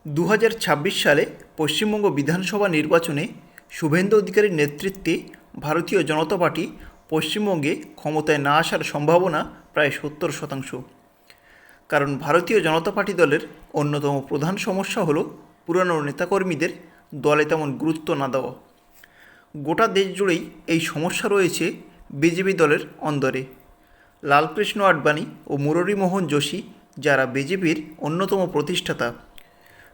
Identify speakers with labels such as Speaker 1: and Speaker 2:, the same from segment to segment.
Speaker 1: 2026 সালে পশ্চিমবঙ্গ বিধানসভা নির্বাচনে শুভেন্দু অধিকারীর নেতৃত্বে ভারতীয় জনতা পার্টি পশ্চিমবঙ্গে ক্ষমতায় না আসার সম্ভাবনা প্রায় 70%। কারণ ভারতীয় জনতা পার্টি দলের অন্যতম প্রধান সমস্যা হলো পুরানো নেতাকর্মীদের দলে তেমন গুরুত্ব না দেওয়া। গোটা দেশ জুড়েই এই সমস্যা রয়েছে বিজেপি দলের অন্দরে। লালকৃষ্ণ আডবাণী ও মুরলীমোহন যোশী, যারা বিজেপির অন্যতম প্রতিষ্ঠাতা,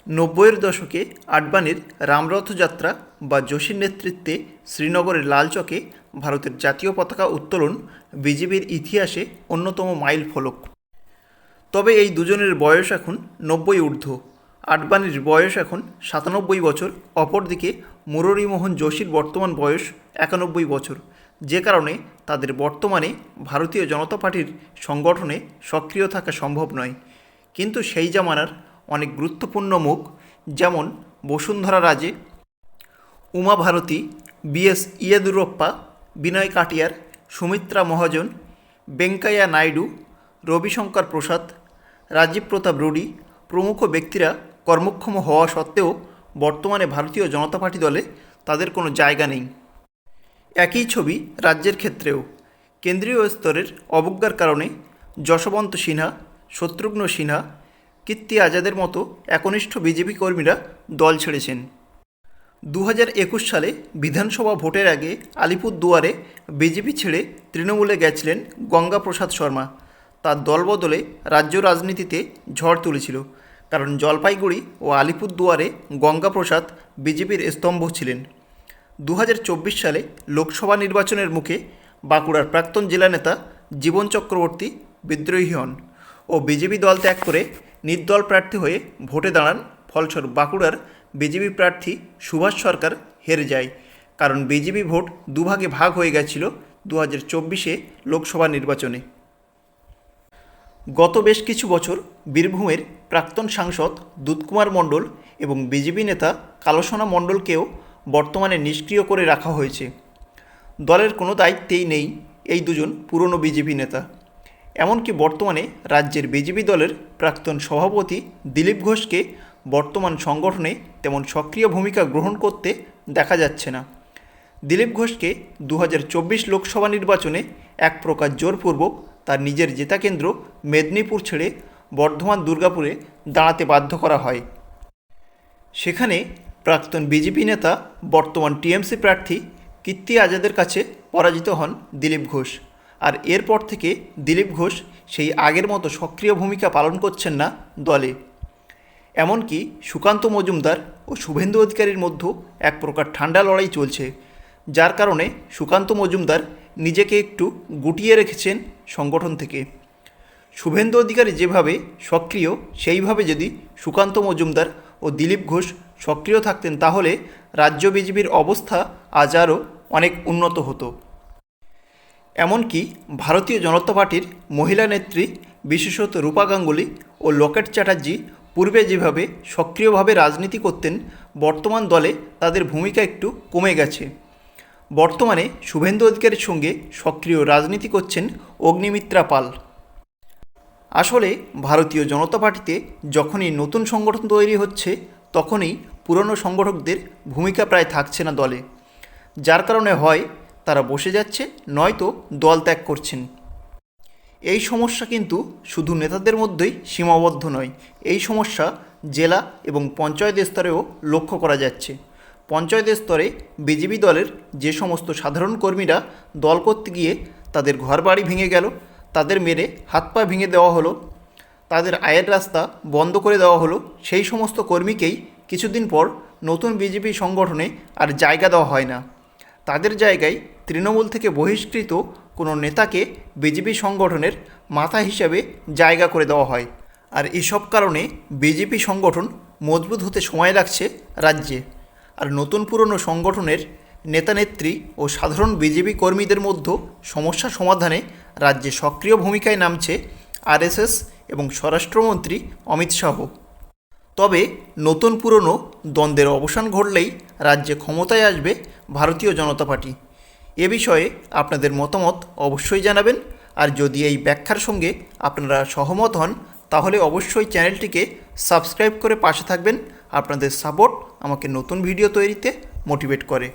Speaker 1: 90-এর দশকে আডবাণীর রামরথযাত্রা বা যোশীর নেতৃত্বে শ্রীনগরের লালচকে ভারতের জাতীয় পতাকা উত্তোলন বিজেপির ইতিহাসে অন্যতম মাইল ফলক। তবে এই দুজনের বয়স এখন 90 ঊর্ধ্ব। আডবাণীর বয়স এখন 97 বছর, অপরদিকে মুরলীমোহন যোশীর বর্তমান বয়স 91 বছর, যে কারণে তাদের বর্তমানে ভারতীয় জনতা পার্টির সংগঠনে সক্রিয় থাকা সম্ভব নয়। কিন্তু সেই জামানার অনেক গুরুত্বপূর্ণ মুখ, যেমন বসুন্ধরা রাজে, উমা ভারতী, বিএস ইয়েদুরপ্পা, বিনয় কাটিয়ার, সুমিত্রা মহাজন, বেঙ্কাইয়া নাইডু, রবিশঙ্কর প্রসাদ, রাজীব প্রতাপ রুডি প্রমুখ ব্যক্তিরা কর্মক্ষম হওয়া সত্ত্বেও বর্তমানে ভারতীয় জনতা পার্টি দলে তাদের কোনো জায়গা নেই। একই ছবি রাজ্যের ক্ষেত্রেও। কেন্দ্রীয় স্তরের অবজ্ঞার কারণে যশবন্ত সিনহা, শত্রুঘ্ন সিনহা, কীর্তি আজাদের মতো একনিষ্ঠ বিজেপি কর্মীরা দল ছেড়েছেন। 2021 সালে বিধানসভা ভোটের আগে আলিপুরদুয়ারে বিজেপি ছেড়ে তৃণমূলে গেছিলেন গঙ্গা প্রসাদ শর্মা। তার দলবদলে রাজ্য রাজনীতিতে ঝড় তুলেছিল, কারণ জলপাইগুড়ি ও আলিপুরদুয়ারে গঙ্গা প্রসাদ বিজেপির স্তম্ভ ছিলেন। 2024 সালে লোকসভা নির্বাচনের মুখে বাঁকুড়ার প্রাক্তন জেলা নেতা জীবন চক্রবর্তী বিদ্রোহী হন ও বিজেপি দল ত্যাগ করে নির্দল প্রার্থী হয়ে ভোটে দাঁড়ান। ফলস্বরূপ বাঁকুড়ার বিজেপি প্রার্থী সুভাষ সরকার হেরে যায়, কারণ বিজেপি ভোট দুভাগে ভাগ হয়ে গেছিল 2024 লোকসভা নির্বাচনে। গত বেশ কিছু বছর বীরভূমের প্রাক্তন সাংসদ দুধকুমার মণ্ডল এবং বিজেপি নেতা কালসোনা মণ্ডলকেও বর্তমানে নিষ্ক্রিয় করে রাখা হয়েছে। দলের কোনো দায়িত্বেই নেই এই দুজন পুরনো বিজেপি নেতা। এমনকি বর্তমানে রাজ্যের বিজেপি দলের প্রাক্তন সভাপতি দিলীপ ঘোষকে বর্তমান সংগঠনে তেমন সক্রিয় ভূমিকা গ্রহণ করতে দেখা যাচ্ছে না। দিলীপ ঘোষকে 2024 লোকসভা নির্বাচনে এক প্রকার জোরপূর্বক তার নিজের জেতা কেন্দ্র মেদিনীপুর ছেড়ে বর্ধমান দুর্গাপুরে দাঁড়াতে বাধ্য করা হয়। সেখানে প্রাক্তন বিজেপি নেতা বর্তমান টিএমসি প্রার্থী কীর্তি আজাদের কাছে পরাজিত হন দিলীপ ঘোষ। আর এরপর থেকে দিলীপ ঘোষ সেই আগের মতো সক্রিয় ভূমিকা পালন করছেন না দলে। এমনকি সুকান্ত মজুমদার ও শুভেন্দু অধিকারীর মধ্যে এক প্রকার ঠান্ডা লড়াই চলছে, যার কারণে সুকান্ত মজুমদার নিজেকে একটু গুটিয়ে রেখেছেন সংগঠন থেকে। শুভেন্দু অধিকারী যেভাবে সক্রিয়, সেইভাবে যদি সুকান্ত মজুমদার ও দিলীপ ঘোষ সক্রিয় থাকতেন, তাহলে রাজ্য বিজেপির অবস্থা আজ আরও অনেক উন্নত হতো। এমনকি ভারতীয় জনতা পার্টির মহিলা নেত্রী, বিশেষত রূপা গাঙ্গুলি ও লকেট চ্যাটার্জি পূর্বে যেভাবে সক্রিয়ভাবে রাজনীতি করতেন, বর্তমান দলে তাদের ভূমিকা একটু কমে গেছে। বর্তমানে শুভেন্দু অধিকারীর সঙ্গে সক্রিয় রাজনীতি করছেন অগ্নিমিত্রা পাল। আসলে ভারতীয় জনতা পার্টিতে যখনই নতুন সংগঠন তৈরি হচ্ছে, তখনই পুরনো সংগঠকদের ভূমিকা প্রায় থাকছে না দলে, যার কারণে হয় তারা বসে যাচ্ছে, নয়তো দল ত্যাগ করছেন। এই সমস্যা কিন্তু শুধু নেতাদের মধ্যেই সীমাবদ্ধ নয়, এই সমস্যা জেলা এবং পঞ্চায়েত স্তরেও লক্ষ্য করা যাচ্ছে। পঞ্চায়েত স্তরে বিজেপি দলের যে সমস্ত সাধারণ কর্মীরা দল করতে গিয়ে তাদের ঘরবাড়ি ভেঙে গেল, তাদের মেরে হাত পা ভেঙে দেওয়া হলো, তাদের আয়ের রাস্তা বন্ধ করে দেওয়া হলো, সেই সমস্ত কর্মীকেই কিছুদিন পর নতুন বিজেপি সংগঠনে আর জায়গা দেওয়া হয় না। তাদের জায়গায় তৃণমূল থেকে বহিষ্কৃত কোনো নেতাকে বিজেপি সংগঠনের মাথা হিসাবে জায়গা করে দেওয়া হয়। আর এসব কারণে বিজেপি সংগঠন মজবুত হতে সময় লাগছে রাজ্যে। আর নতুন পুরনো সংগঠনের নেতানেত্রী ও সাধারণ বিজেপি কর্মীদের মধ্যে সমস্যা সমাধানে রাজ্যে সক্রিয় ভূমিকায় নামছে আরএসএস এবং স্বরাষ্ট্রমন্ত্রী অমিত শাহ। তবে নতুন পুরনো দ্বন্দ্বের অবসান ঘটলেই রাজ্যে ক্ষমতায় আসবে ভারতীয় জনতা পার্টি। এ বিষয়ে আপনাদের মতামত অবশ্যই জানাবেন। আর যদি এই ব্যাখ্যার সঙ্গে আপনারা সহমত হন, তাহলে অবশ্যই চ্যানেলটিকে সাবস্ক্রাইব করে পাশে থাকবেন আপনাদের সাপোর্ট আমাকে নতুন ভিডিও তৈরিতে মোটিভেট করে।